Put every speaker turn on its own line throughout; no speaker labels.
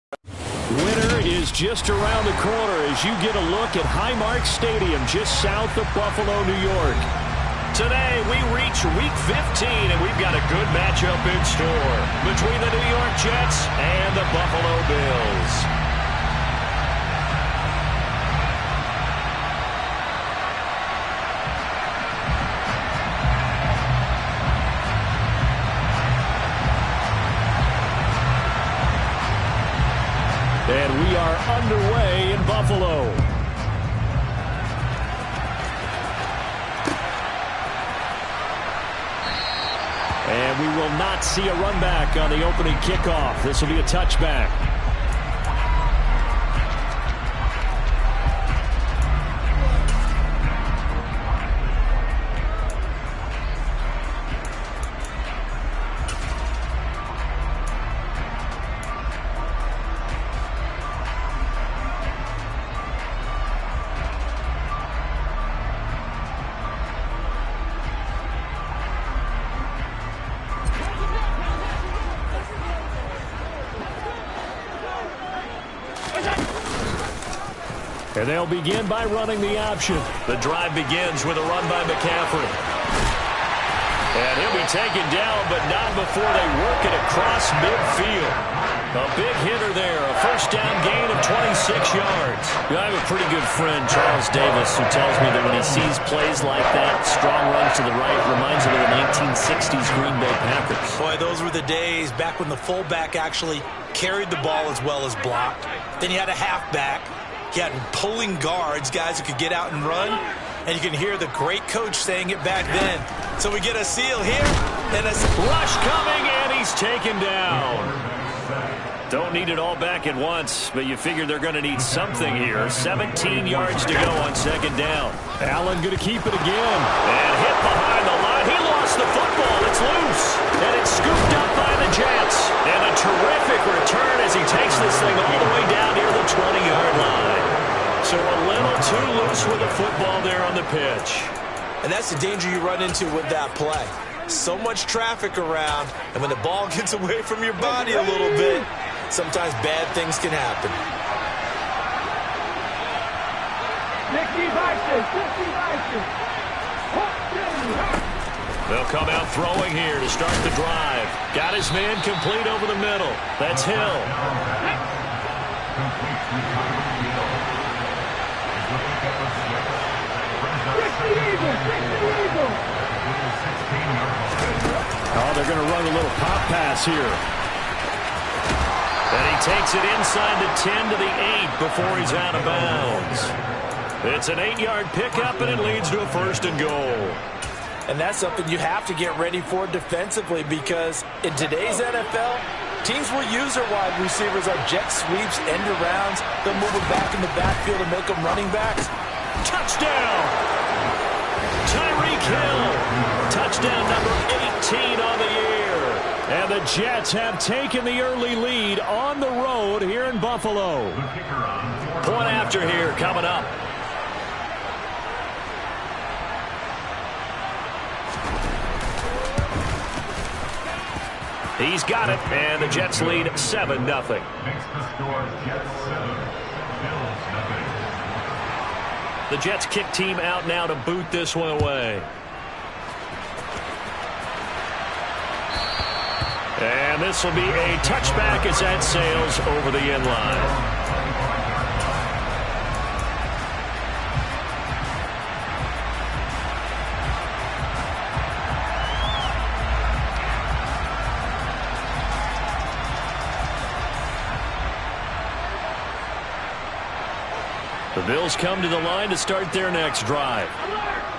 Winter is just around the corner as you get a look at Highmark Stadium just south of Buffalo, New York. Today we reach Week 15 and we've got a good matchup in store between the New York Jets and the Buffalo Bills. And we are underway in Buffalo. And we will not see a run back on the opening kickoff. This will be a touchback. And they'll begin by running the option. The drive begins with a run by McCaffrey. And he'll be taken down, but not before they work it across midfield. A big hitter there, a first down gain of 26 yards. I have a pretty good friend, Charles Davis, who tells me that when he sees plays like that, strong runs to the right, reminds him of the 1960s Green Bay Packers.
Boy, those were the days back when the fullback actually carried the ball as well as blocked. Then you had a halfback. He had pulling guards, guys who could get out and run. And you can hear the great coach saying it back then. So we get a seal here. And a
rush coming, and he's taken down. Don't need it all back at once, but you figure they're going to need something here. 17 yards to go on second down. Allen going to keep it again. And hit behind the line. He lost the football. It's loose. And it's scooped up by the Jets. And a terrific return as he takes this thing all the way down near the 20-yard line. So a little too loose with the football there on the pitch.
And that's the danger you run into with that play. So much traffic around, and when the ball gets away from your body a little bit, sometimes bad things can happen.
They'll come out throwing here to start the drive. Got his man complete over the middle. That's Hill. Oh, they're going to run a little pop pass here. And he takes it inside the 10 to the 8 before he's out of bounds. It's an 8-yard pickup, and it leads to a first and goal.
And that's something you have to get ready for defensively, because in today's NFL, teams will use their wide receivers on jet sweeps, end arounds. They'll move them back in the backfield and make them running backs.
Touchdown! Tyreek Hill. Touchdown number 18 on the year. And the Jets have taken the early lead on the road here in Buffalo. Point after here coming up. He's got it, and the Jets lead 7-0. Makes the score Jets 7, Bills 0. The Jets kick team out now to boot this one away. And this will be a touchback as that sails over the end line. The Bills come to the line to start their next drive.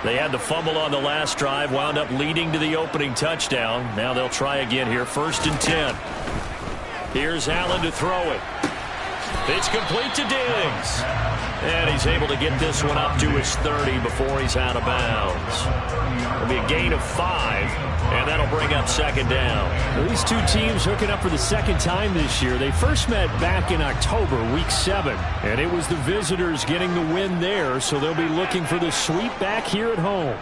They had the fumble on the last drive, wound up leading to the opening touchdown. Now they'll try again here, 1st and 10. Here's Allen to throw it. It's complete to Diggs. And he's able to get this one up to his 30 before he's out of bounds. It'll be a gain of 5, and that'll bring up second down. Well, these two teams hooking up for the second time this year. They first met back in October, week 7, and it was the visitors getting the win there, so they'll be looking for the sweep back here at home.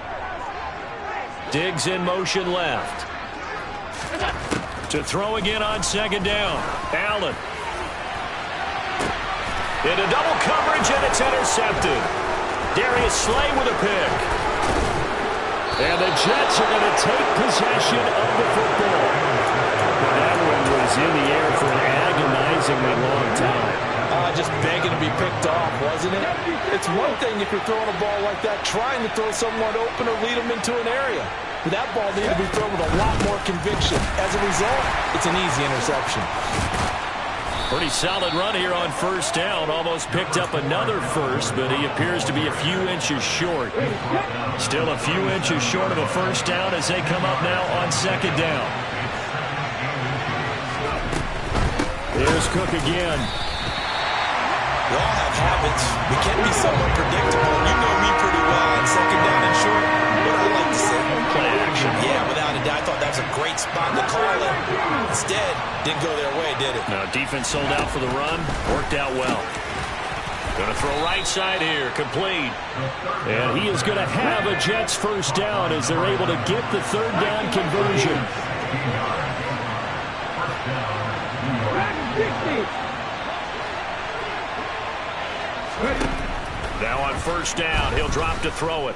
Diggs in motion left. To throw again on second down. Allen. Into double coverage, and it's intercepted. Darius Slay with a pick. And the Jets are going to take possession of the football. That one was in the air for an agonizingly long time.
Just begging to be picked off, wasn't it? It's one thing if you're throwing a ball like that, trying to throw someone open or lead them into an area. But that ball needed to be thrown with a lot more conviction. As a result, it's an easy interception.
Pretty solid run here on first down. Almost picked up another first, but he appears to be a few inches short. Still a few inches short of a first down as they come up now on second down. Here's Cook again.
We all have habits. We can be somewhat predictable. You know me pretty well on second down and short. What I like to say.
Play action.
Yeah, without a doubt. I thought that was a great spot to call it. Instead, didn't go their way, did it?
No, defense sold out for the run. Worked out well. Going to throw right side here. Complete. And he is going to have a Jets first down as they're able to get the third down conversion. Now on first down, he'll drop to throw it.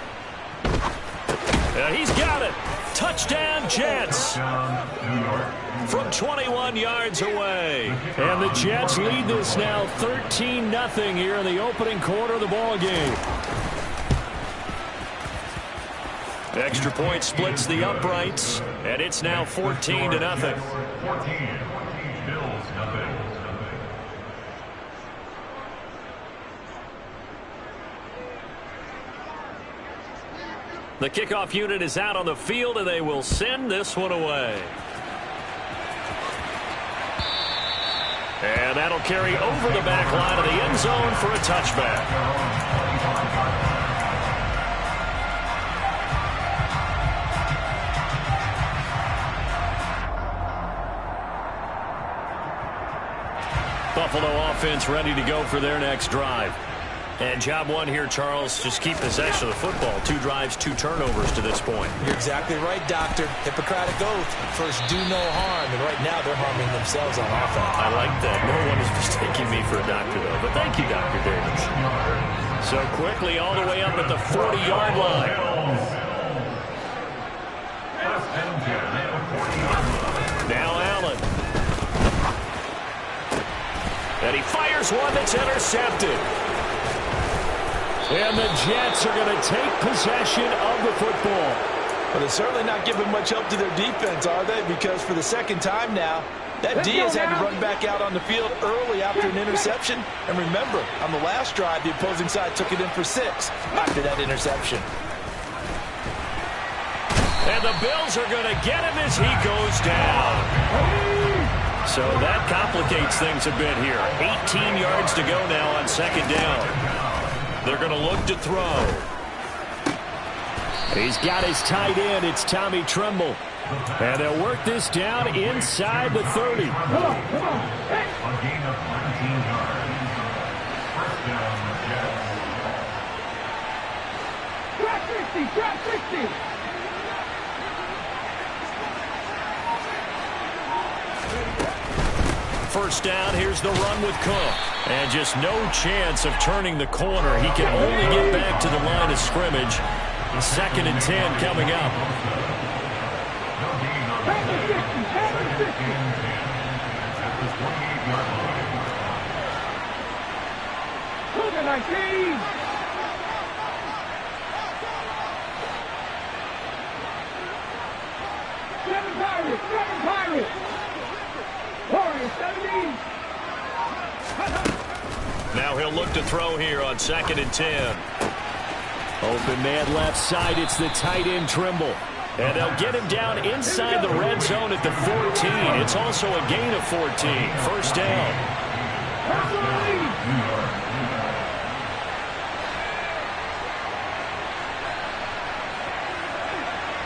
And he's got it. Touchdown, Jets. From 21 yards away. And the Jets lead this now 13-0 here in the opening quarter of the ball game. Extra point splits the uprights, and it's now 14-0. The kickoff unit is out on the field, and they will send this one away. And that'll carry over the back line of the end zone for a touchback. Buffalo offense ready to go for their next drive. And job one here, Charles, just keep possession of the football. 2 drives, 2 turnovers to this point.
You're exactly right, Doctor. Hippocratic oath. First, do no harm. And right now, they're harming themselves on offense.
I like that. No one is mistaking me for a doctor, though. But thank you, Dr. Davis. So quickly all the way up at the 40-yard line. Now Allen. And he fires one that's intercepted. And the Jets are going to take possession of the football.
But they're certainly not giving much help to their defense, are they? Because for the second time now, that D has had to run back out on the field early after an interception. And remember, on the last drive, the opposing side took it in for 6 after that interception.
And the Bills are going to get him as he goes down. So that complicates things a bit here. 18 yards to go now on second down. They're going to look to throw. He's got his tight end. It's Tommy Tremble. And they'll work this down inside the 30.
Come on. Hey. A gain of 19 yards. First down, Jets. Drop 60.
First down, here's the run with Cook. And just no chance of turning the corner. He can only get back to the line of scrimmage. 2nd and 10 coming up.
Look at 19. Seven Pirates. Warriors 17.
Now he'll look to throw here on 2nd and 10. Open man left side. It's the tight end Trimble. And they'll get him down inside the red zone at the 14. It's also a gain of 14. First down.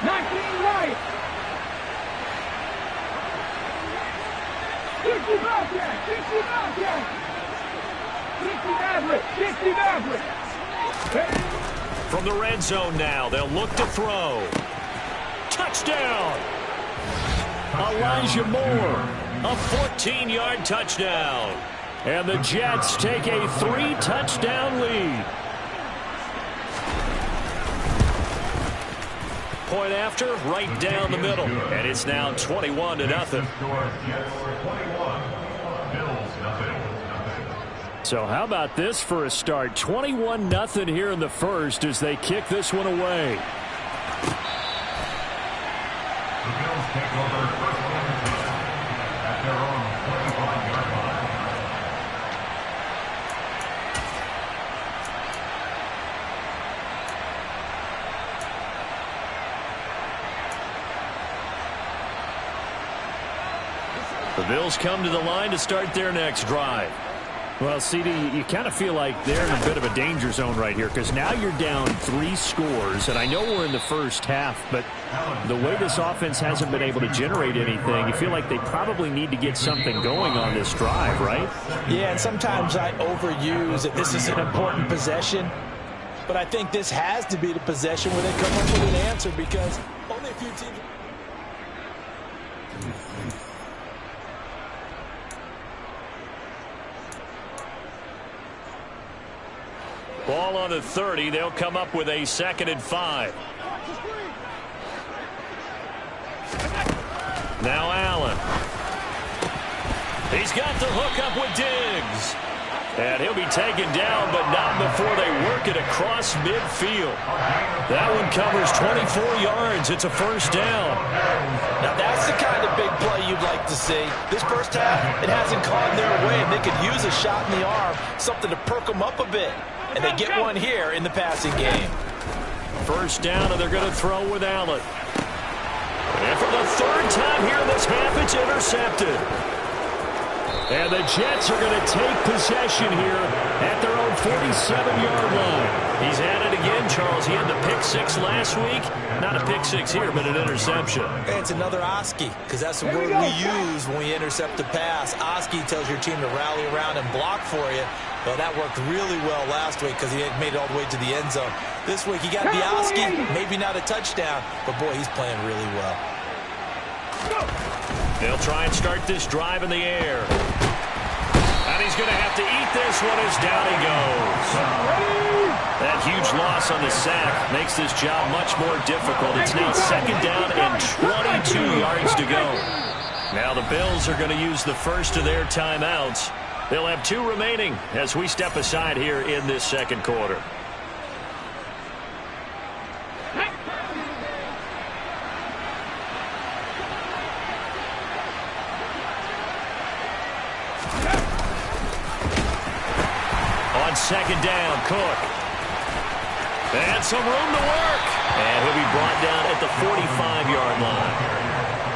19 right. 60 Bobcat. 60 Bobcat. 60 Maverick. 60 Maverick.
From the red zone now, they'll look to throw. Touchdown! Elijah Moore, a 14-yard touchdown. And the Jets take a 3-touchdown lead. Point after, right down the middle. And it's now 21-0. So how about this for a start? 21-0 here in the first as they kick this one away.
The Bills take over first and 10 at their own 25-yard line.
The Bills come to the line to start their next drive. Well, CD, you kind of feel like they're in a bit of a danger zone right here because now you're down 3 scores, and I know we're in the first half, but the way this offense hasn't been able to generate anything, you feel like they probably need to get something going on this drive, right?
Yeah, and sometimes I overuse that this is an important possession, but I think this has to be the possession where they come up with an answer because only a few teams...
Ball on the 30. They'll come up with a 2nd and 5. Now Allen. He's got the hook up with Diggs. And he'll be taken down, but not before they work it across midfield. That one covers 24 yards. It's a first down.
Now that's the kind of big play you'd like to see. This first half, it hasn't gone their way, and they could use a shot in the arm, something to perk them up a bit. And they get one here in the passing game.
First down, and they're going to throw with Allen. And for the 3rd time here in this half, it's intercepted. And the Jets are going to take possession here at their own 47-yard line. He's at it again, Charles. He had the pick 6 last week. Not a pick 6 here, but an interception.
And it's another Oski, because that's the word we use when we intercept a pass. Oski tells your team to rally around and block for you. Well, that worked really well last week because he made it all the way to the end zone. This week he got the Oski, maybe not a touchdown, but boy, he's playing really well.
They'll try and start this drive in the air. And he's going to have to eat this one as down he goes. That huge loss on the sack makes this job much more difficult. It's now 2nd down and 22 yards to go. Now the Bills are going to use the first of their timeouts. They'll have 2 remaining as we step aside here in this 2nd quarter. On 2nd down, Cook. And some room to work. And he'll be brought down at the 45-yard line.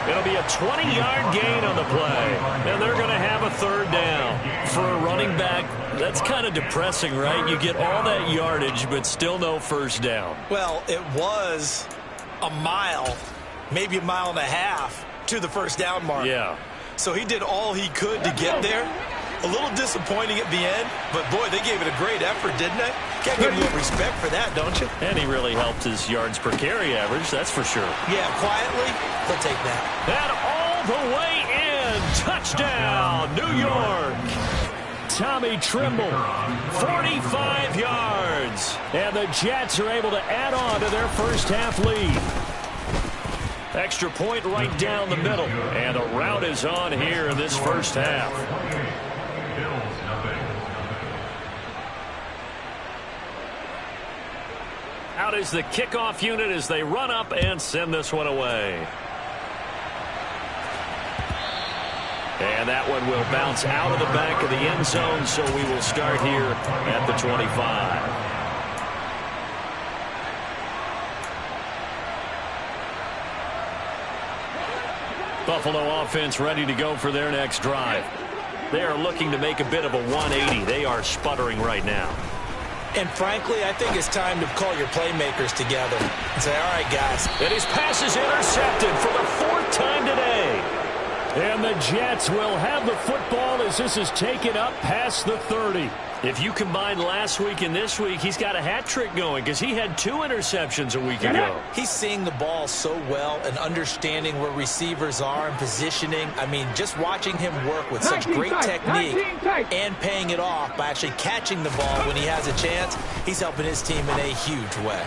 It'll be a 20-yard gain on the play, and they're going to have a 3rd down. For a running back, that's kind of depressing, right? You get all that yardage, but still no first down.
Well, it was a mile, maybe a mile and a half to the first down mark.
Yeah.
So he did all he could to get there. A little disappointing at the end, but boy, they gave it a great effort, didn't they? Got to give him a little respect for that, don't you?
And he really helped his yards per carry average, that's for sure.
Yeah, quietly, they'll take that.
And all the way in, touchdown, New York. Tommy Tremble, 45 yards. And the Jets are able to add on to their first half lead. Extra point right down the middle. And a rout is on here in this first half. Out is the kickoff unit as they run up and send this one away. And that one will bounce out of the back of the end zone, so we will start here at the 25. Buffalo offense ready to go for their next drive. They are looking to make a bit of a 180. They are sputtering right now.
And frankly, I think it's time to call your playmakers together and say, all right, guys.
And his pass is intercepted for the 4th time today. And the Jets will have the football as this is taken up past the 30. If you combine last week and this week, he's got a hat trick going because he had 2 interceptions a week ago.
He's seeing the ball so well and understanding where receivers are and positioning. I mean, just watching him work with such great technique and paying it off by actually catching the ball when he has a chance, he's helping his team in a huge way.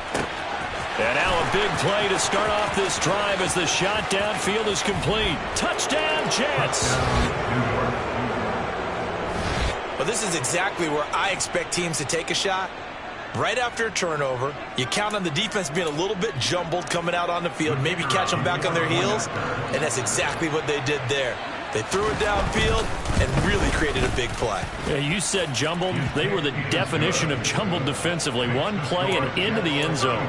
And now a big play to start off this drive as the shot downfield is complete. Touchdown, Jets!
Well, this is exactly where I expect teams to take a shot. Right after a turnover, you count on the defense being a little bit jumbled coming out on the field, maybe catch them back on their heels, and that's exactly what they did there. They threw it downfield and really created a big play.
Yeah, you said jumbled. They were the definition of jumbled defensively. One play and into the end zone.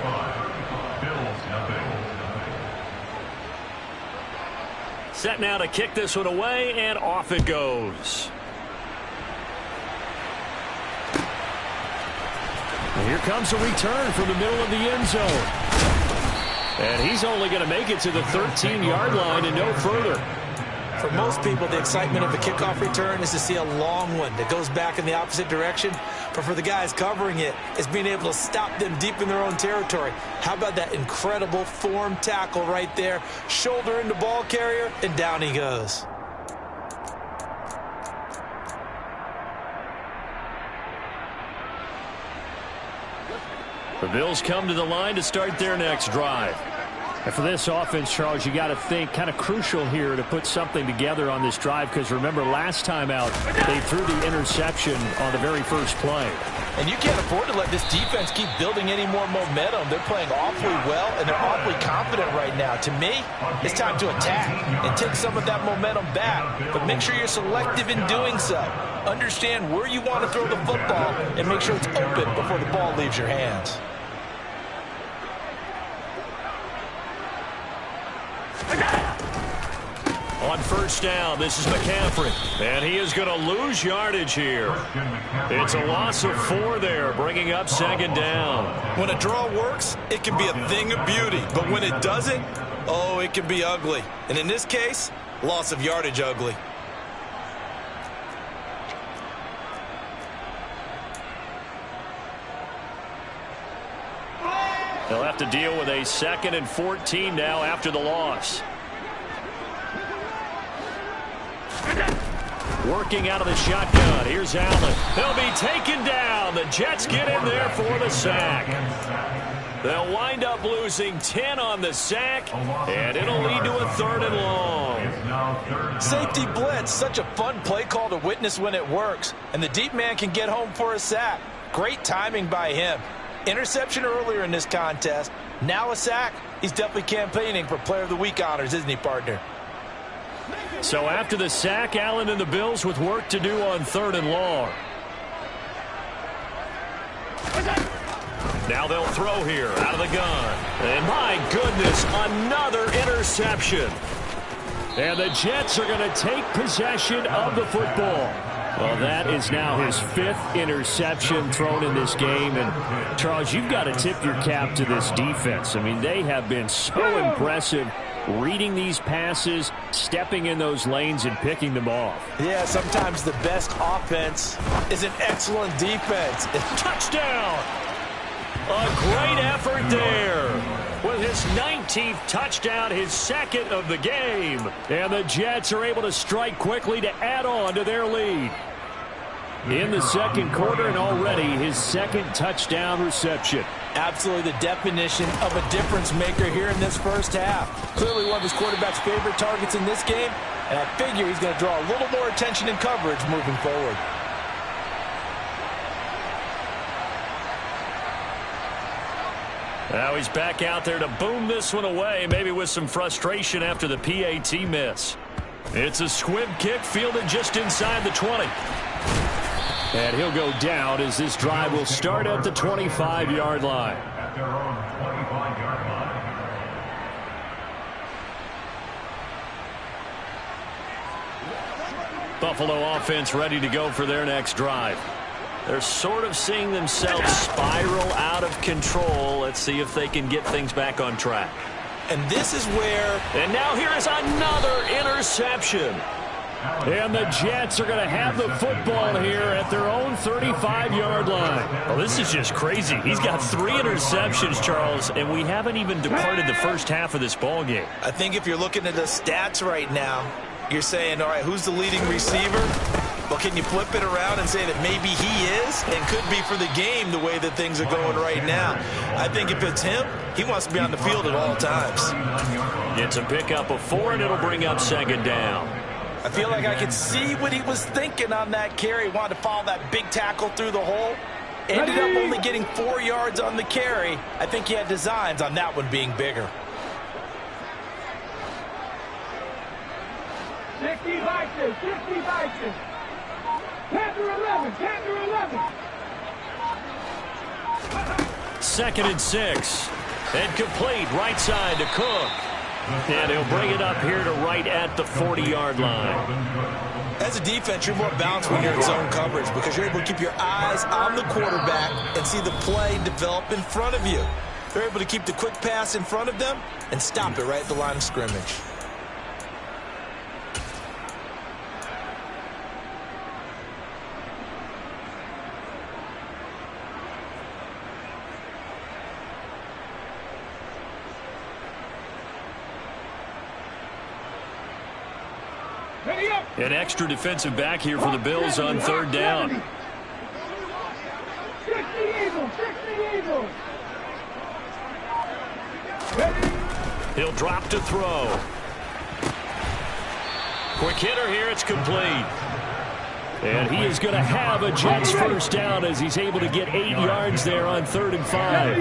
Set now to kick this one away, and off it goes. And here comes a return from the middle of the end zone. And he's only going to make it to the 13-yard line and no further.
For most people, the excitement of a kickoff return is to see a long one that goes back in the opposite direction. But for the guys covering it, it's being able to stop them deep in their own territory. How about that incredible form tackle right there? Shoulder into ball carrier, and down he goes.
The Bills come to the line to start their next drive. And for this offense, Charles, you got to think kind of crucial here to put something together on this drive because remember last time out they threw the interception on the very first play.
And you can't afford to let this defense keep building any more momentum. They're playing awfully well, and they're awfully confident right now. To me, it's time to attack and take some of that momentum back. But make sure you're selective in doing so. Understand where you want to throw the football and make sure it's open before the ball leaves your hands.
On first down, this is McCaffrey. And he is going to lose yardage here. It's a loss of 4 there, bringing up second down.
When a draw works, it can be a thing of beauty. But when it doesn't, oh, it can be ugly. And in this case, loss of yardage ugly.
They'll have to deal with a 2nd and 14 now after the loss. Working out of the shotgun. Here's Allen. They'll be taken down. The Jets get in there for the sack. They'll wind up losing 10 on the sack, and it'll lead to a 3rd and long.
Safety blitz, such a fun play call to witness when it works. And the deep man can get home for a sack. Great timing by him. Interception earlier in this contest. Now a sack. He's definitely campaigning for Player of the Week honors, isn't he, partner?
So after the sack, Allen and the Bills with work to do on 3rd and long. Now they'll throw here out of the gun. And my goodness, another interception. And the Jets are going to take possession of the football. Well, that is now his 5th interception thrown in this game. And, Charles, you've got to tip your cap to this defense. I mean, they have been so impressive reading these passes, stepping in those lanes, and picking them off.
Yeah, sometimes the best offense is an excellent defense.
Touchdown! A great effort there. With his 19th touchdown, his 2nd of the game. And the Jets are able to strike quickly to add on to their lead. In the 2nd quarter, and already his 2nd touchdown reception.
Absolutely the definition of a difference maker here in this first half. Clearly one of his quarterback's favorite targets in this game, and I figure he's going to draw a little more attention and coverage moving forward.
Now he's back out there to boom this one away, maybe with some frustration after the PAT miss. It's a squib kick fielded just inside the 20. And he'll go down as this drive will start at the 25-yard line.
At their own 25-yard line.
Buffalo offense ready to go for their next drive. They're sort of seeing themselves spiral out of control. Let's see if they can get things back on track.
And this is where...
And now here is another interception. And the Jets are going to have the football here at their own 35-yard line. Well, this is just crazy. He's got 3 interceptions, Charles, and we haven't even departed the first half of this ball game.
I think if you're looking at the stats right now, you're saying, all right, who's the leading receiver? Well, can you flip it around and say that maybe he is and could be for the game the way that things are going right now? I think if it's him, he wants to be on the field at all times.
It's a pickup of 4, and it'll bring up 2nd down.
I feel like I could see what he was thinking on that carry. Wanted to follow that big tackle through the hole. Ended up only getting 4 yards on the carry. I think he had designs on that one being bigger.
60 Vikings, 60 Vikings. Panther 11, Panther 11.
2nd and 6. And complete right side to Cook. And he'll bring it up here to right at the 40-yard line.
As a defense, you're more balanced when you're in zone coverage because you're able to keep your eyes on the quarterback and see the play develop in front of you. They're able to keep the quick pass in front of them and stop it right at the line of scrimmage.
An extra defensive back here for the Bills on 3rd down.
60 Eagles, 60 Eagles.
He'll drop to throw. Quick hitter here, it's complete. And he is going to have a Jets first down as he's able to get 8 yards there on 3rd and 5.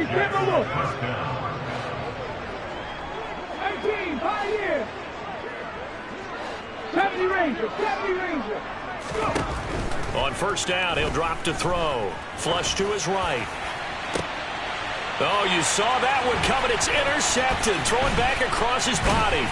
19, Pioneer. 70 Ranger, 70 Ranger.
On 1st down, he'll drop to throw. Flush to his right. Oh, you saw that one coming. It's intercepted. Throwing back across his body.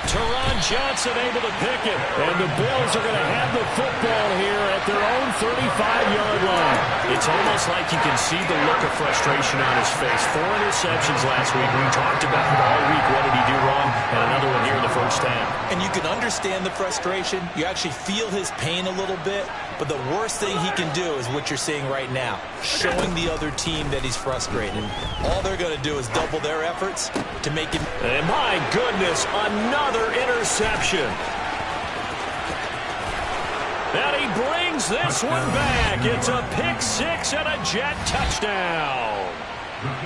Teron Johnson able to pick it. And the Bills are going to have the football here at their own 35-yard line. It's almost like you can see the look of frustration on his face. 4 interceptions last week. We talked about it all week. What did he do wrong? And another one here in the first half.
And you can understand the frustration. You actually feel his pain a little bit. But the worst thing he can do is what you're seeing right now, showing the other team that he's frustrated. All they're going to do is double their efforts to make him...
And my goodness, another interception. And he brings this one back. It's a pick 6 and a Jet touchdown.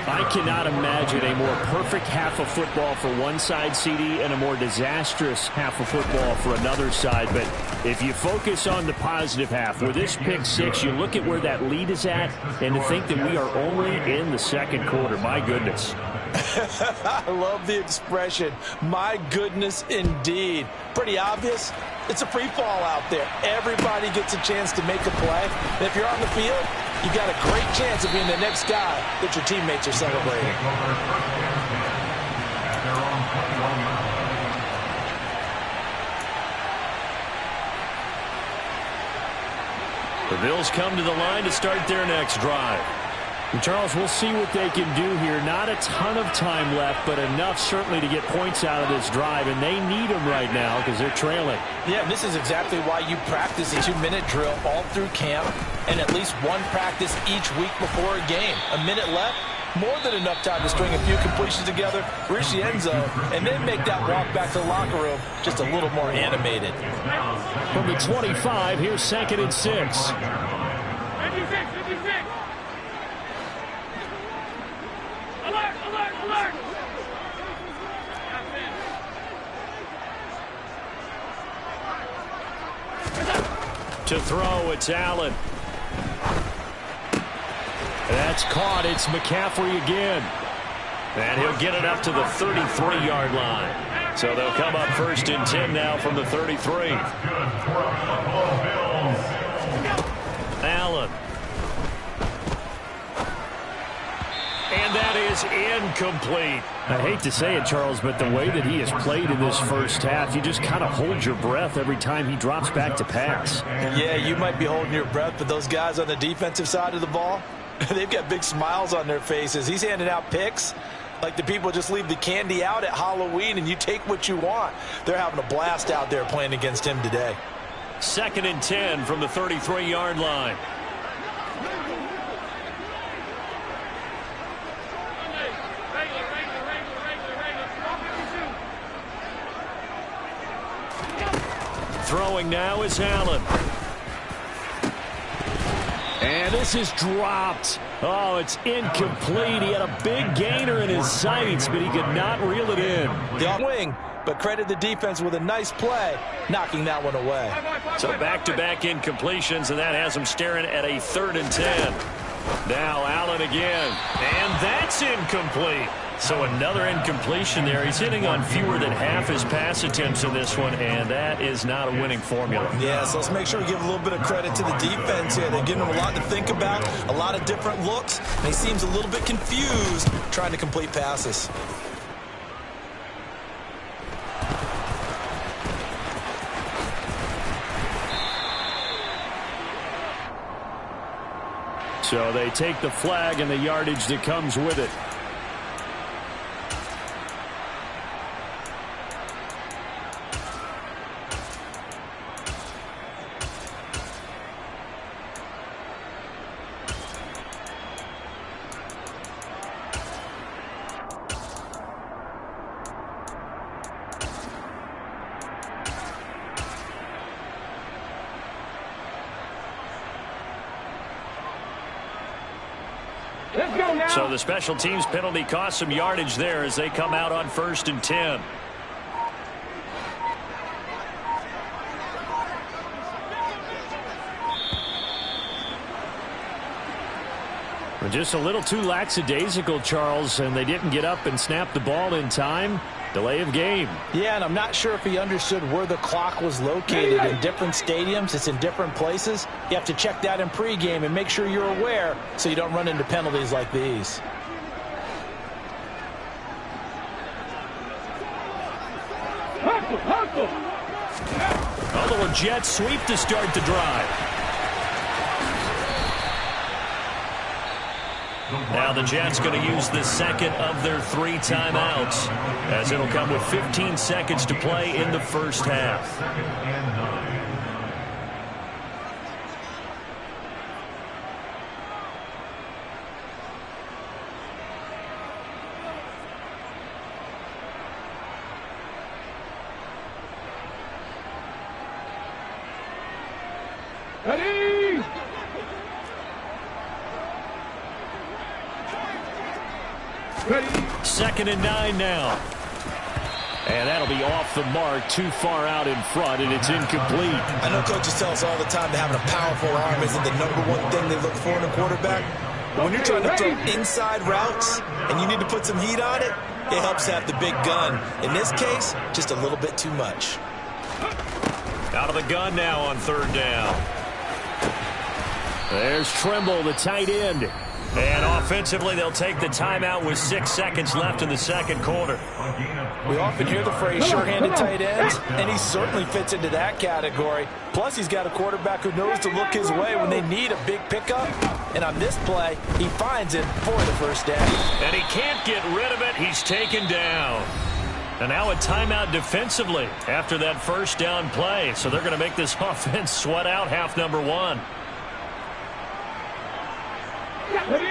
I cannot imagine a more perfect half of football for one side, CD, and a more disastrous half of football for another side. But if you focus on the positive half, with this pick 6, you look at where that lead is at, and to think that we are only in the 2nd quarter. My goodness.
I love the expression. My goodness, indeed. Pretty obvious. It's a free fall out there. Everybody gets a chance to make a play. And if you're on the field, you got a great chance of being the next guy that your teammates are celebrating.
The Bills come to the line to start their next drive. And Charles, we'll see what they can do here. Not a ton of time left, but enough certainly to get points out of this drive, and they need them right now because they're trailing.
Yeah, this is exactly why you practice a 2-minute drill all through camp and at least one practice each week before a game. A minute left, more than enough time to string a few completions together, reach the end zone, and then make that walk back to the locker room just a little more animated.
From the 25, here's 2nd and 6.
56, 56. Alert, alert, alert.
To throw, it's Allen. That's caught. It's McCaffrey again. And he'll get it up to the 33-yard line. So they'll come up 1st and 10 now from the 33. Allen. And that is incomplete. I hate to say it, Charles, but the way that he has played in this first half, you just kind of hold your breath every time he drops back to pass.
Yeah, you might be holding your breath, but those guys on the defensive side of the ball, they've got big smiles on their faces. He's handing out picks. Like the people just leave the candy out at Halloween and you take what you want. They're having a blast out there playing against him today.
2nd and 10 from the 33-yard line. Throwing now is Allen. And this is dropped. Oh, it's incomplete. He had a big gainer in his sights, but he could not reel it in.
The wing, but credit the defense with a nice play, knocking that one away.
So back-to-back incompletions, and that has him staring at a 3rd and 10. Now Allen again, and that's incomplete. So another incompletion there. He's hitting on fewer than half his pass attempts in this one, and that is not a winning formula.
Yeah, so let's make sure we give a little bit of credit to the defense here. They're giving him a lot to think about, a lot of different looks, and he seems a little bit confused trying to complete passes.
So they take the flag and the yardage that comes with it. So the special teams penalty cost some yardage there as they come out on 1st and 10. Just a little too lackadaisical, Charles, and they didn't get up and snap the ball in time. Delay of game.
Yeah, and I'm not sure if he understood where the clock was located. In different stadiums, it's in different places. You have to check that in pregame and make sure you're aware so you don't run into penalties like these.
A little jet sweep to start the drive. Now the Jets going to use the second of their 3 timeouts, as it'll come with 15 seconds to play in the first half.
Ready?
2nd and 9 now. And that'll be off the mark, too far out in front, and it's incomplete.
I know coaches tell us all the time that having a powerful arm isn't the #1 thing they look for in a quarterback. But when you're trying to throw inside routes and you need to put some heat on it, it helps to have the big gun. In this case, just a little bit too much.
Out of the gun now on 3rd down. There's Trimble, the tight end. And offensively, they'll take the timeout with 6 seconds left in the second quarter.
We often hear the phrase sure-handed tight ends, and he certainly fits into that category. Plus, he's got a quarterback who knows to look his way when they need a big pickup. And on this play, he finds it for the first down.
And he can't get rid of it. He's taken down. And now a timeout defensively after that first down play. So they're going to make this offense sweat out half number 1.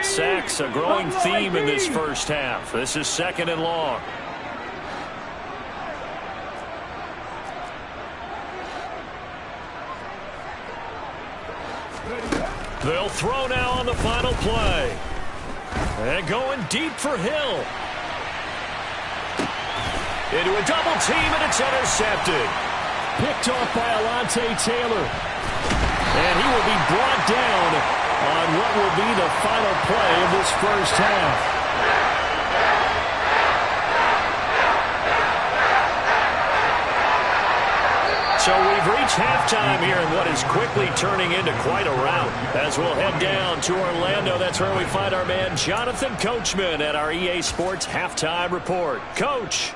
Sacks, a growing theme in this first half. This is 2nd and long. They'll throw now on the final play. And going deep for Hill. Into a double team, and it's intercepted. Picked off by Alontae Taylor. And he will be brought down on what will be the final play of this first half. So we've reached halftime here in what is quickly turning into quite a rout. As we'll head down to Orlando, that's where we find our man Jonathan Coachman at our EA Sports Halftime Report. Coach.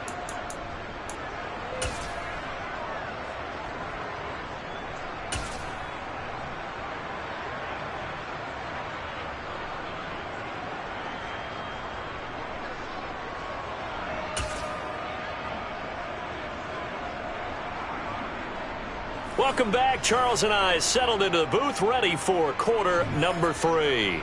Welcome back. Charles and I settled into the booth, ready for quarter number 3.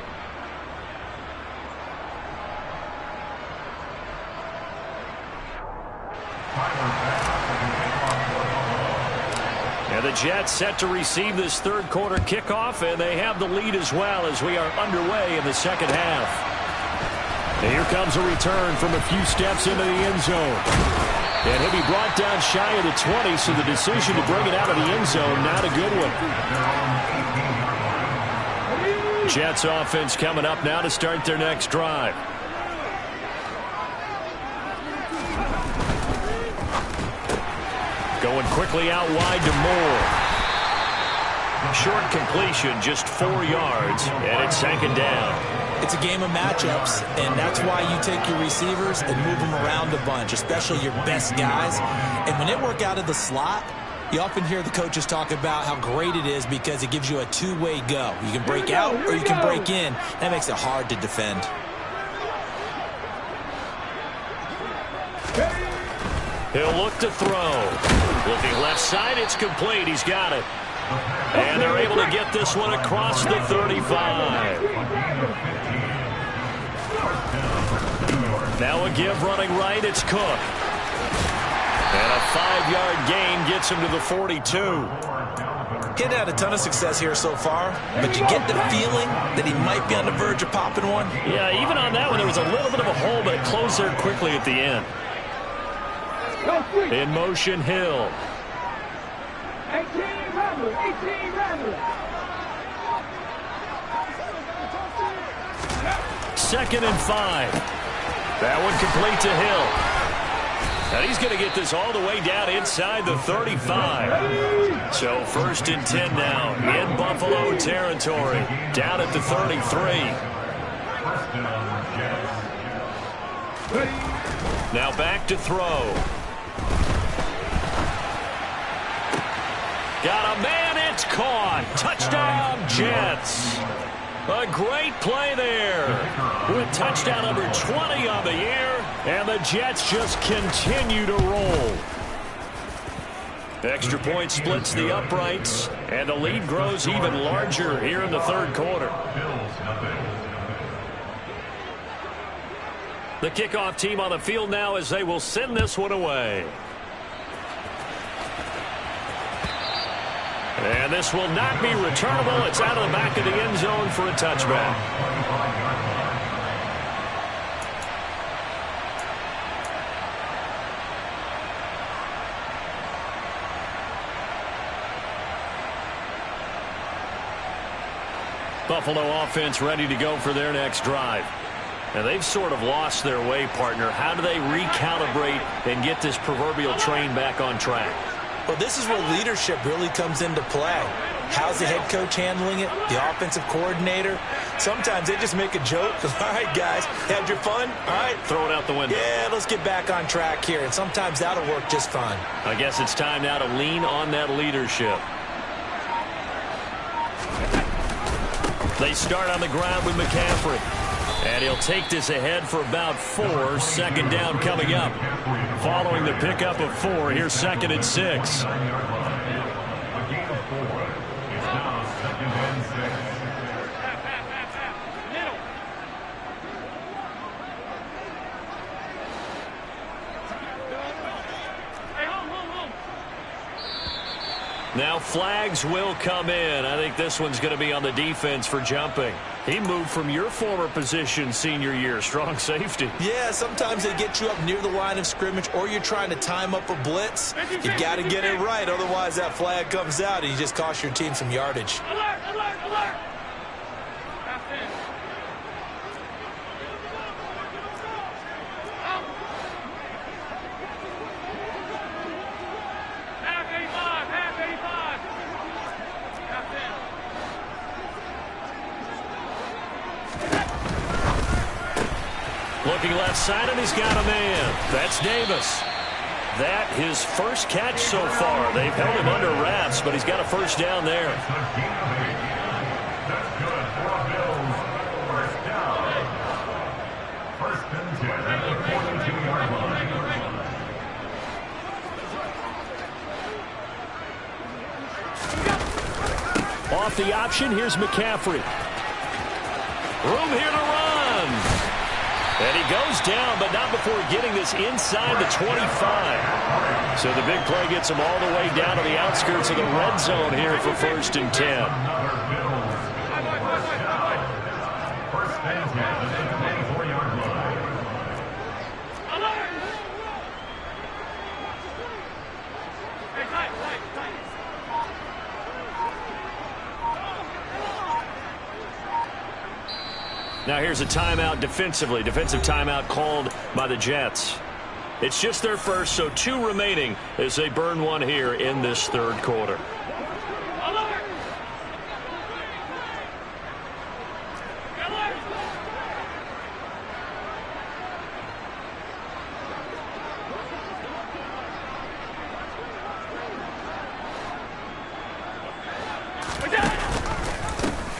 And the Jets set to receive this third quarter kickoff, and they have the lead as well as we are underway in the second half. And here comes a return from a few steps into the end zone. And he'll be brought down shy of the 20, so the decision to bring it out of the end zone, not a good one. Jets offense coming up now to start their next drive. Going quickly out wide to Moore. Short completion, just 4 yards, and it's second down.
It's a game of matchups, and that's why you take your receivers and move them around a bunch, especially your best guys. And when they work out of the slot, you often hear the coaches talk about how great it is because it gives you a two-way go. You can break out or you can break in. That makes it hard to defend.
He'll look to throw. Looking left side, it's complete. He's got it. And they're able to get this one across the 35. Now a give running right, it's Cook. And a 5-yard gain gets him to the 42.
He hadn't had a ton of success here so far, but you get the feeling that he might be on the verge of popping one.
Yeah, even on that one, there was a little bit of a hole, but it closed there quickly at the end. In motion, Hill.
18 Rattler.
Second and 5. That one complete to Hill. And he's going to get this all the way down inside the 35. So first and 10 now in Buffalo territory. Down at the 33. Now back to throw. Got a man, it's caught. Touchdown, Jets. A great play there. With touchdown number 20 on the year, and the Jets just continue to roll. Extra point splits the uprights, and the lead grows even larger here in the third quarter. The kickoff team on the field now as they will send this one away. And this will not be returnable. It's out of the back of the end zone for a touchback. Buffalo offense ready to go for their next drive. And they've sort of lost their way, partner. How do they recalibrate and get this proverbial train back on track?
Well, this is where leadership really comes into play. How's the head coach handling it? The offensive coordinator? Sometimes they just make a joke. All right, guys, had your fun? All right.
Throw it out the window.
Yeah, let's get back on track here. And sometimes that'll work just fine.
I guess it's time now to lean on that leadership. They start on the ground with McCaffrey. And he'll take this ahead for about 4. Second down coming up. Following the pickup of 4, here's second and 6. Now flags will come in. I think this one's going to be on the defense for jumping. He moved from your former position senior year, strong safety.
Yeah, sometimes they get you up near the line of scrimmage or you're trying to time up a blitz. You got to get it right, otherwise that flag comes out and you just cost your team some yardage.
Alert, alert, alert.
Looking left side, and he's got a man. That's Davis. That his first catch so far. They've held him under wraps, but he's got a first down there.
That's good for Bills. First down. First and 10 at the 42-yard line.
Off the option, here's McCaffrey. Room here to run. And he goes down, but not before getting this inside the 25. So the big play gets him all the way down to the outskirts of the red zone here for 1st and 10.
First and 10 at the 24-yard line.
Now here's a timeout defensively. Defensive timeout called by the Jets. It's just their first, so 2 remaining as they burn one here in this 3rd quarter.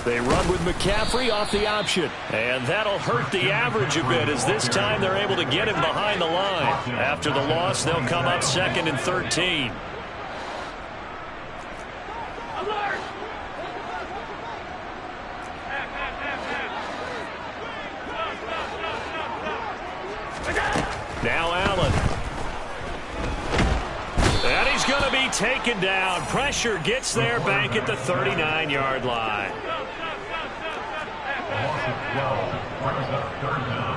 They run with McCaffrey off the option. And that'll hurt the average a bit as this time they're able to get him behind the line. After the loss, they'll come up 2nd and 13. Now Allen. And he's going to be taken down. Pressure gets there back at the 39-yard line.
Loss of 12 brings up 3rd down.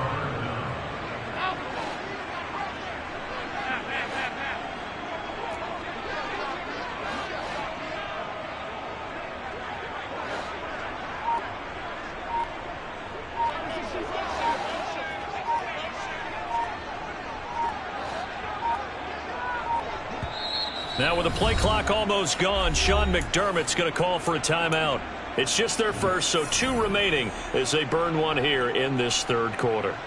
Now with the play clock almost gone, Sean McDermott's going to call for a timeout. It's just their first, so 2 remaining as they burn one here in this 3rd quarter.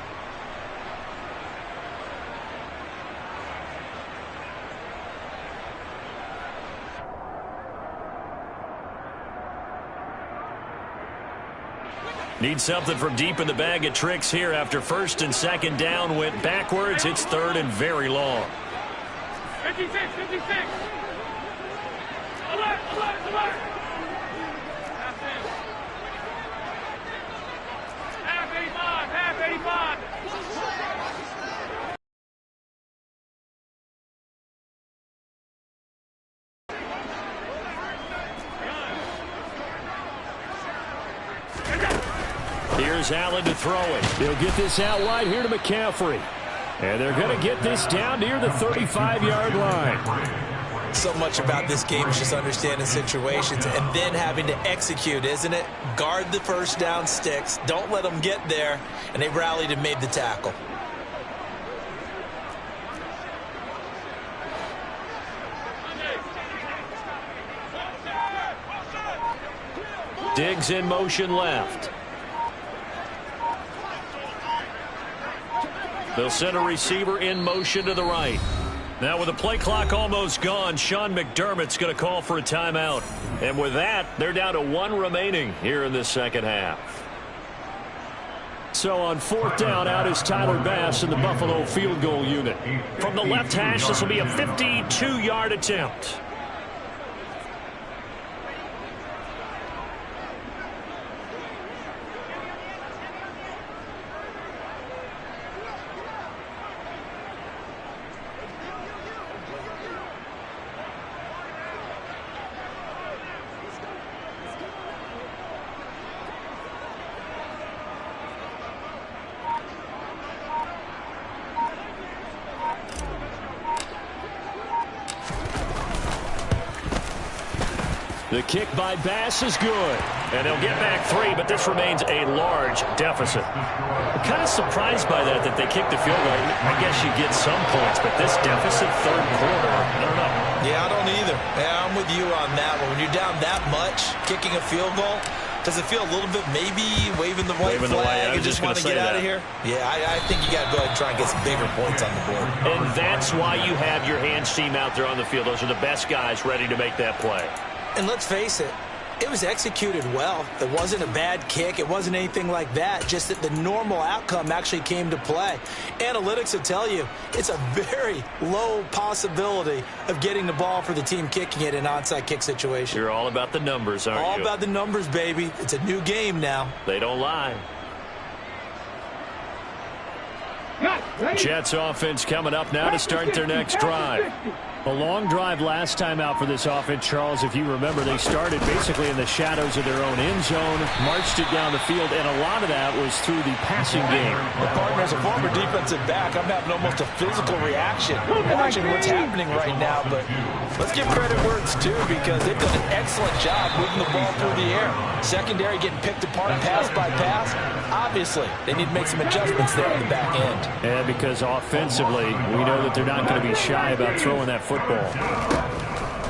Need something from deep in the bag of tricks here after 1st and 2nd down went backwards. It's 3rd and very long.
56, 56. Alert, alert, alert. Half 85, half 85.
Here's Allen to throw it. He'll get this out wide here to McCaffrey. And they're going to get this down near the 35-yard line.
So much about this game is just understanding situations and then having to execute, isn't it? Guard the first down sticks. Don't let them get there. And they rallied and made the tackle.
Diggs in motion left. They'll send a receiver in motion to the right. Now with the play clock almost gone, Sean McDermott's going to call for a timeout. And with that, they're down to 1 remaining here in the 2nd half. So on 4th down, out is Tyler Bass in the Buffalo field goal unit. From the left hash, this will be a 52-yard attempt. The kick by Bass is good. And they'll get back 3, but this remains a large deficit. I'm kind of surprised by that they kicked the field goal. I guess you get some points, but this deficit 3rd quarter, I don't know.
Yeah, I don't either. Yeah, I'm with you on that one. When you're down that much, kicking a field goal, does it feel a little bit maybe waving the white flag and just want to get out of here? Yeah, I think you got to go ahead and try and get some bigger points on the board.
And that's why you have your hands team out there on the field. Those are the best guys ready to make that play.
And let's face it, It was executed well. It wasn't a bad kick. It wasn't anything like that. Just that the normal outcome actually came to play. Analytics will tell you it's a very low possibility of getting the ball for the team kicking it in an onside kick situation.
You're all about the numbers, aren't you?
All about the numbers, baby. It's a new game now.
They don't lie. Jets offense coming up now to start their next drive. A long drive last time out for this offense, Charles. If you remember, they started basically in the shadows of their own end zone, marched it down the field, and a lot of that was through the passing game.
The partner, as a former defensive back, I'm having almost a physical reaction watching what's happening right now. But let's give credit where it's due, because they've done an excellent job moving the ball through the air. Secondary getting picked apart pass by pass. Obviously, they need to make some adjustments there on the back end.
And because offensively, we know that they're not going to be shy about throwing that football.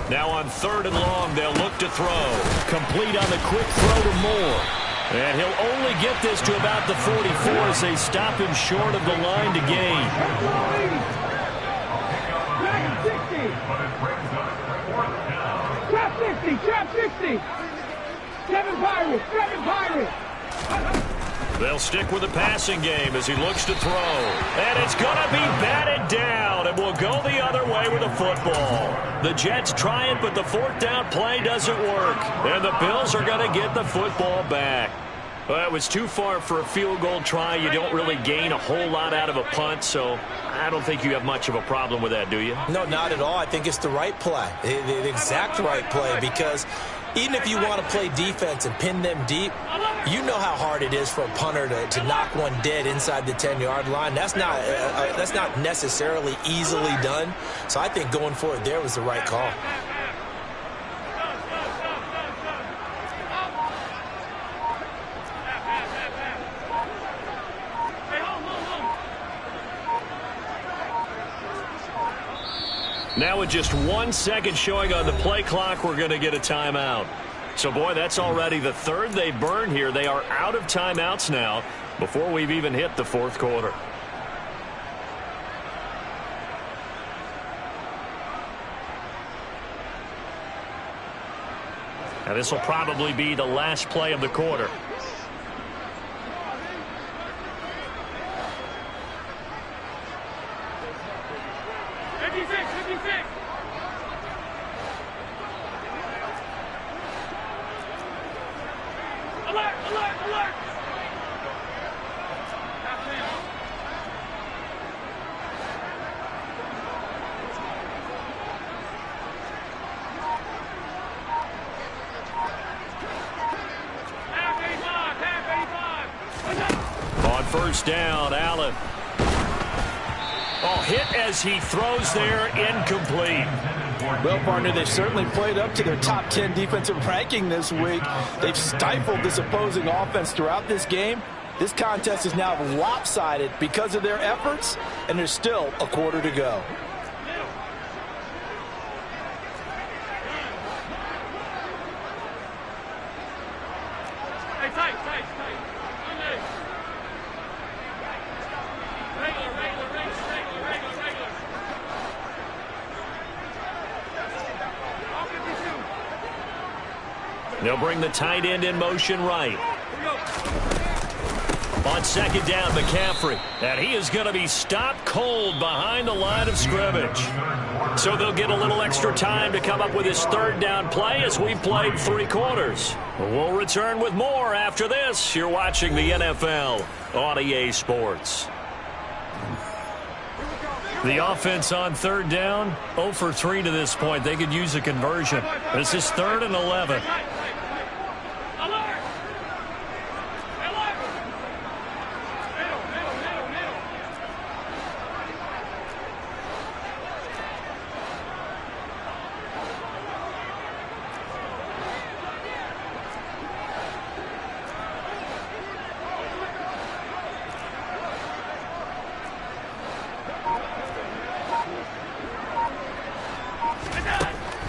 Now on 3rd and long, they'll look to throw. Complete on the quick throw to Moore. And he'll only get this to about the 44 as they stop him short of the line to gain.
Trap 60, trap 60. 7 Pirates.
They'll stick with the passing game as he looks to throw. And it's going to be batted down, and will go the other way with the football. The Jets try it, but the 4th down play doesn't work. And the Bills are going to get the football back. Well, it was too far for a field goal try. You don't really gain a whole lot out of a punt, so I don't think you have much of a problem with that, do you?
No, not at all. I think it's the right play, the exact right play, because even if you want to play defense and pin them deep, you know how hard it is for a punter to knock one dead inside the 10-yard line. That's not necessarily easily done. So I think going for it there was the right call.
Now with just 1 second showing on the play clock, we're going to get a timeout. So, boy, that's already the 3rd they burned here. They are out of timeouts now before we've even hit the 4th quarter. Now, this will probably be the last play of the quarter. Down, Allen. Oh, hit as he throws there, incomplete.
Well, partner, they've certainly played up to their top 10 defensive ranking this week. They've stifled this opposing offense throughout this game. This contest is now lopsided because of their efforts, and there's still a quarter to go.
They'll bring the tight end in motion right. On 2nd down, McCaffrey. And he is going to be stopped cold behind the line of scrimmage. So they'll get a little extra time to come up with his 3rd down play as we've played 3 quarters. We'll return with more after this. You're watching the NFL on EA Sports. The offense on 3rd down, 0 for 3 to this point. They could use a conversion. This is 3rd and 11.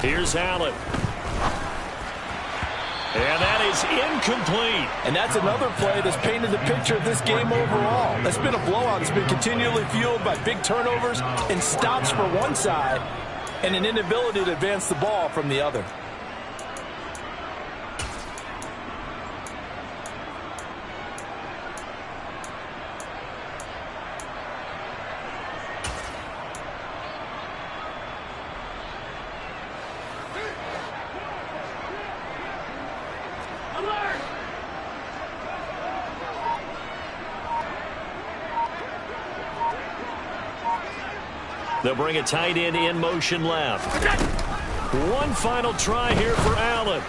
Here's Allen. And that is incomplete.
And that's another play that's painted the picture of this game overall. That's been a blowout. It's been continually fueled by big turnovers and stops for one side and an inability to advance the ball from the other.
They'll bring a tight end in motion left. One final try here for Allen.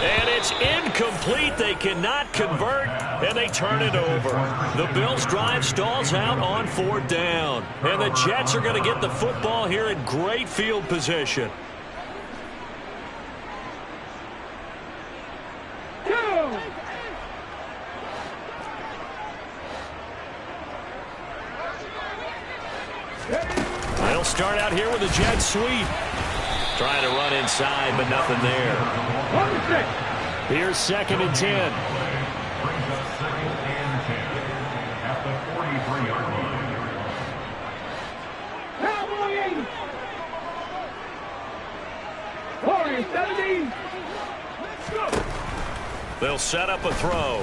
And it's incomplete. They cannot convert, and they turn it over. The Bills' drive stalls out on 4th down. And the Jets are going to get the football here in great field position. They'll start out here with a jet sweep. Trying to run inside, but nothing there. Here's 2nd and 10.
Brings up 2nd and 10 at the 43-yard line.
Cowboy 80. 40, 70.
They'll set up a throw.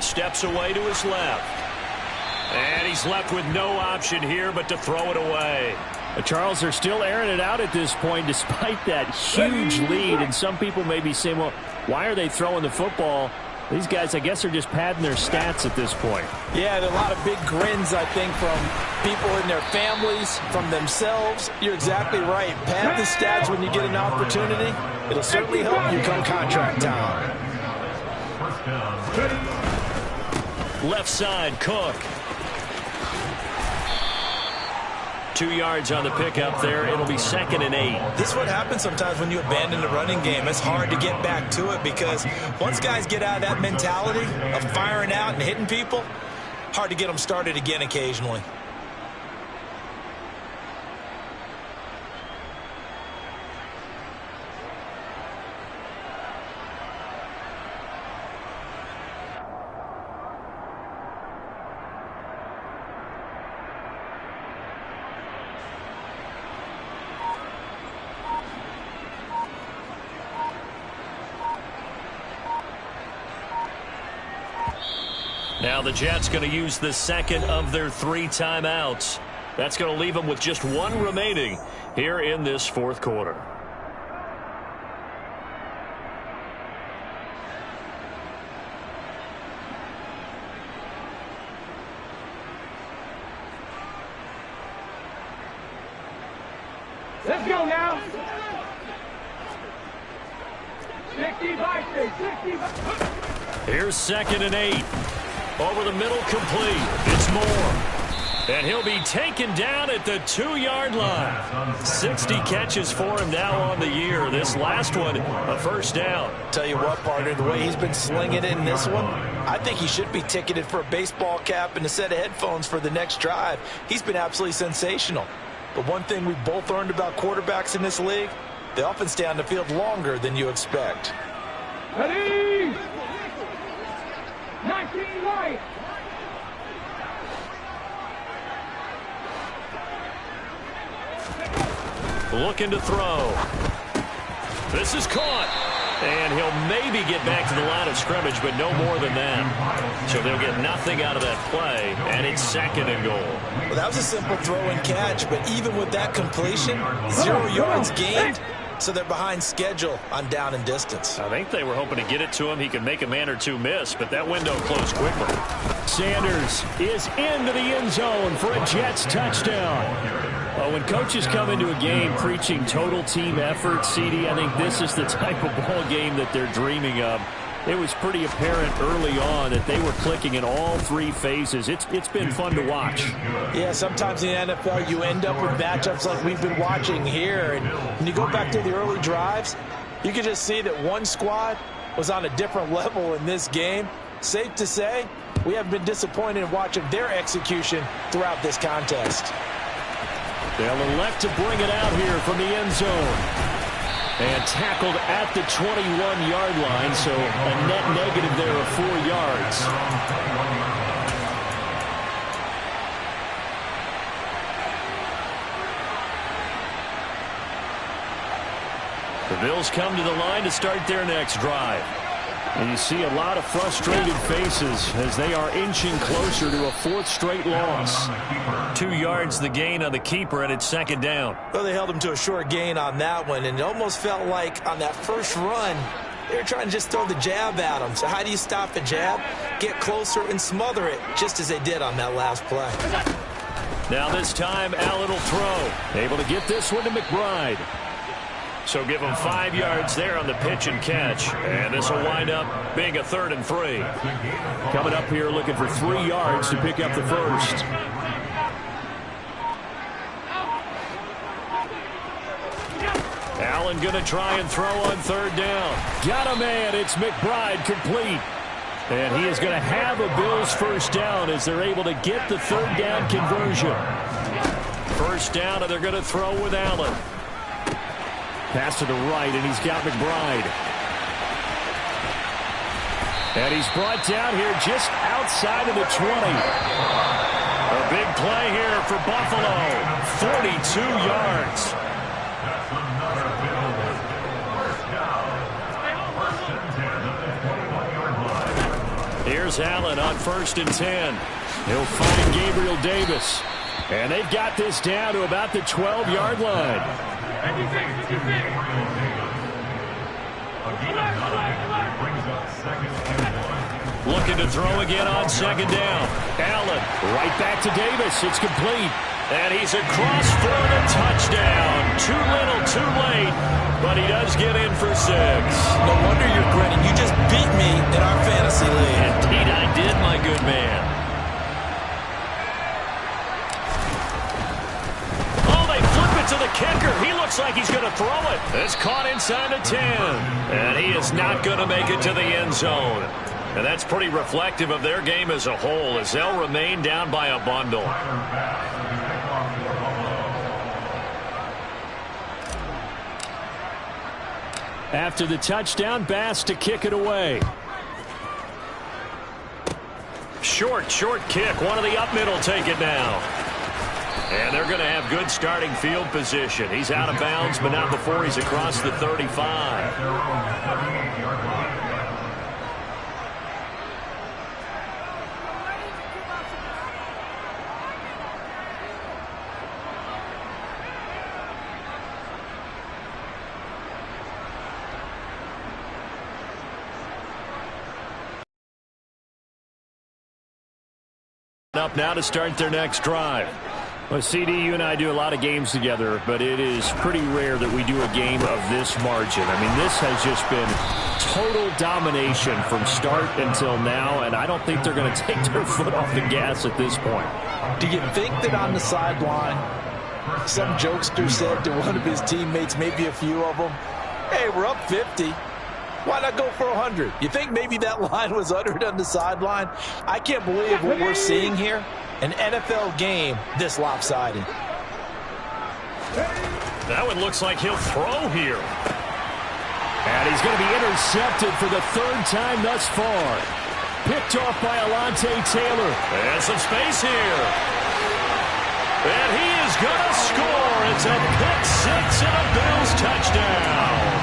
Steps away to his left. And he's left with no option here but to throw it away. Charles, they're still airing it out at this point despite that huge lead. And some people may be saying, well, why are they throwing the football? These guys, I guess, are just padding their stats at this point.
Yeah, there are a lot of big grins, I think, from people in their families, from themselves. You're exactly right. Pad the stats when you get an opportunity. It'll certainly help you come contract time.
First down.
Left side, Cook. 2 yards on the pickup there. It'll be 2nd and 8.
This is what happens sometimes when you abandon the running game. It's hard to get back to it because once guys get out of that mentality of firing out and hitting people, hard to get them started again occasionally.
Now the Jets going to use the 2nd of their 3 timeouts. That's going to leave them with just 1 remaining here in this 4th quarter.
Let's go now. 65, 65.
Here's 2nd and 8. Over the middle, complete. It's Moore. And he'll be taken down at the 2-yard line. 60 catches for him now on the year. This last one, a first down.
Tell you what, partner, the way he's been slinging it in this one, I think he should be ticketed for a baseball cap and a set of headphones for the next drive. He's been absolutely sensational. But one thing we've both learned about quarterbacks in this league, they often stay on the field longer than you expect.
Ready? 19 right.
Looking to throw. This is caught. And he'll maybe get back to the line of scrimmage, but no more than that. So they'll get nothing out of that play, and it's 2nd and goal.
Well, that was a simple throw and catch, but even with that completion, 0 yards gained, so they're behind schedule on down and distance.
I think they were hoping to get it to him. He could make a man or two miss, but that window closed quickly. Sanders is into the end zone for a Jets touchdown. When coaches come into a game preaching total team effort, CD, I think this is the type of ball game that they're dreaming of. It was pretty apparent early on that they were clicking in all 3 phases. It's been fun to watch.
Yeah, sometimes in the NFL you end up with matchups like we've been watching here. And when you go back to the early drives, you can just see that one squad was on a different level in this game. Safe to say, we haven't been disappointed in watching their execution throughout this contest.
They'll elect to bring it out here from the end zone. And tackled at the 21-yard line, so a net negative there of 4 yards. The Bills come to the line to start their next drive. And you see a lot of frustrated faces as they are inching closer to a 4th straight loss. 2 yards the gain on the keeper, and it's 2nd down.
Well, they held him to a short gain on that one, and it almost felt like on that first run, they were trying to just throw the jab at him. So how do you stop the jab? Get closer and smother it, just as they did on that last play.
Now this time, Allen will throw. Able to get this one to McBride. So give him 5 yards there on the pitch and catch. And this will wind up being a 3rd and 3. Coming up here looking for 3 yards to pick up the first. Allen going to try and throw on 3rd down. Got a man. It's McBride complete. And he is going to have a Bills first down as they're able to get the 3rd down conversion. First down, and they're going to throw with Allen. Pass to the right, and he's got McBride. And he's brought down here just outside of the 20. A big play here for Buffalo. 42 yards.
That's another Bills first down. First and 10 at the 21-yard line.
Here's Allen on 1st and 10. He'll find Gabriel Davis. And they've got this down to about the 12-yard line. Looking to throw again on 2nd down. Allen right back to Davis. It's complete. And he's across for the touchdown. Too little, too late. But he does get in for 6.
No wonder you're grinning. You just beat me in our fantasy league.
Indeed I did, my good man. Oh, they flip it to the kicker. He looks like he's going to throw it. It's caught inside the 10. And he is not going to make it to the end zone. And that's pretty reflective of their game as a whole, as they'll remain down by a bundle. After the touchdown, Bass to kick it away. Short kick. One of the up middle take it now. And they're going to have good starting field position. He's out of bounds, but not before he's across the 35. Up now to start their next drive. Well, CD, you and I do a lot of games together, but it is pretty rare that we do a game of this margin. I mean, this has just been total domination from start until now, and I don't think they're going to take their foot off the gas at this point.
Do you think that on the sideline, some jokester said to one of his teammates, maybe a few of them, hey, we're up 50. Why not go for 100? You think maybe that line was uttered on the sideline? I can't believe what we're seeing here. An NFL game this lopsided.
That one looks like he'll throw here. And he's going to be intercepted for the 3rd time thus far. Picked off by Alontae Taylor. And some space here. And he is going to score. It's a pick 6 and a Bills touchdown.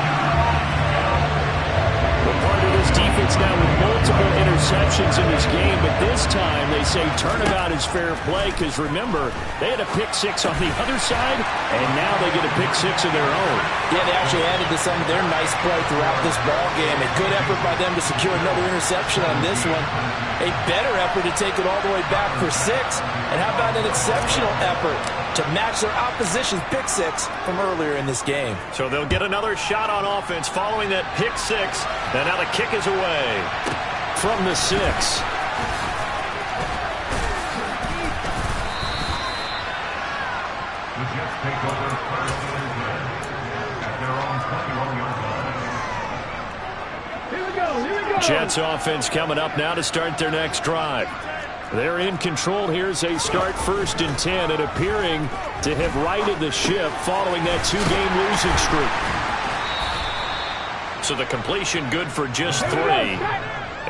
We're part of this defense now with multiple interceptions in this game, but this time they say turnabout is fair play because, remember, they had a pick 6 on the other side, and now they get a pick 6 of their own.
Yeah, they actually added to some of their nice play throughout this ball game. A good effort by them to secure another interception on this one. A better effort to take it all the way back for 6. And how about an exceptional effort to match their opposition's pick 6 from earlier in this game.
So they'll get another shot on offense following that pick 6. And now the kick is away from the 6.
The Jets take over 1st and 10 at their own 21-yard line.
Here we go.
Jets offense coming up now to start their next drive. They're in control here as they start 1st and 10 and appearing to have righted the ship following that 2-game losing streak. So the completion good for just 3,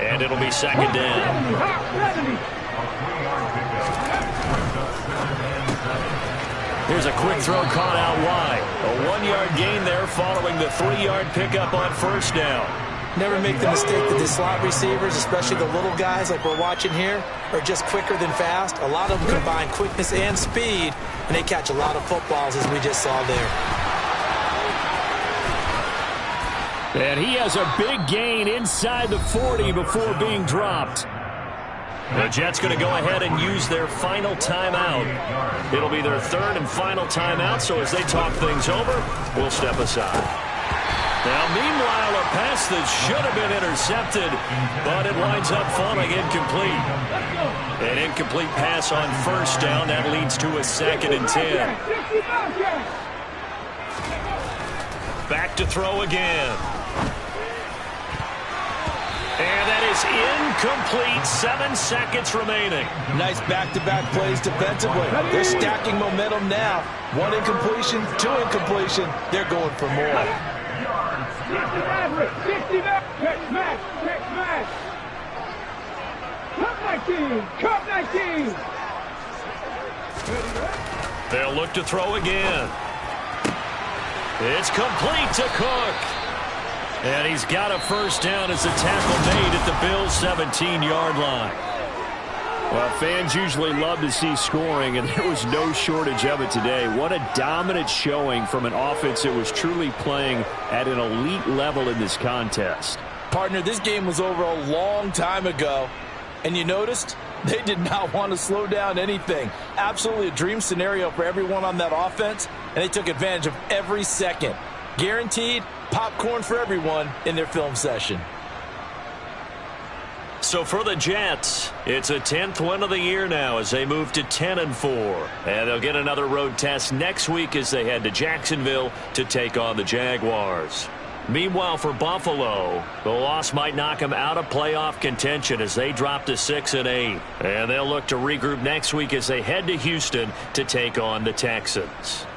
and it'll be 2nd down. Here's a quick throw caught out wide. A 1-yard gain there following the 3-yard pickup on 1st down.
Never make the mistake that the slot receivers, especially the little guys like we're watching here, are just quicker than fast. A lot of them combine quickness and speed, and they catch a lot of footballs, as we just saw there.
And he has a big gain inside the 40 before being dropped. The Jets going to go ahead and use their final timeout. It'll be their third and final timeout, so as they talk things over, we'll step aside. Now, meanwhile, a pass that should have been intercepted, but it winds up falling incomplete. An incomplete pass on first down. That leads to a 2nd and 10. Back to throw again. And that is incomplete. 7 seconds remaining.
Nice back-to-back plays defensively. They're stacking momentum now. 1 incompletion, 2 incompletion. They're going for more.
60 catch match, catch match. Cup 19.
They'll look to throw again. It's complete to Cook. And he's got a first down as a tackle made at the Bills' 17-yard line.
Well, fans usually love to see scoring, and there was no shortage of it today. What a dominant showing from an offense that was truly playing at an elite level in this contest.
Partner, this game was over a long time ago, and you noticed they did not want to slow down anything. Absolutely a dream scenario for everyone on that offense, and they took advantage of every second. Guaranteed popcorn for everyone in their film session.
So for the Jets, it's a 10th win of the year now as they move to 10-4. And they'll get another road test next week as they head to Jacksonville to take on the Jaguars. Meanwhile, for Buffalo, the loss might knock them out of playoff contention as they drop to 6-8. And they'll look to regroup next week as they head to Houston to take on the Texans.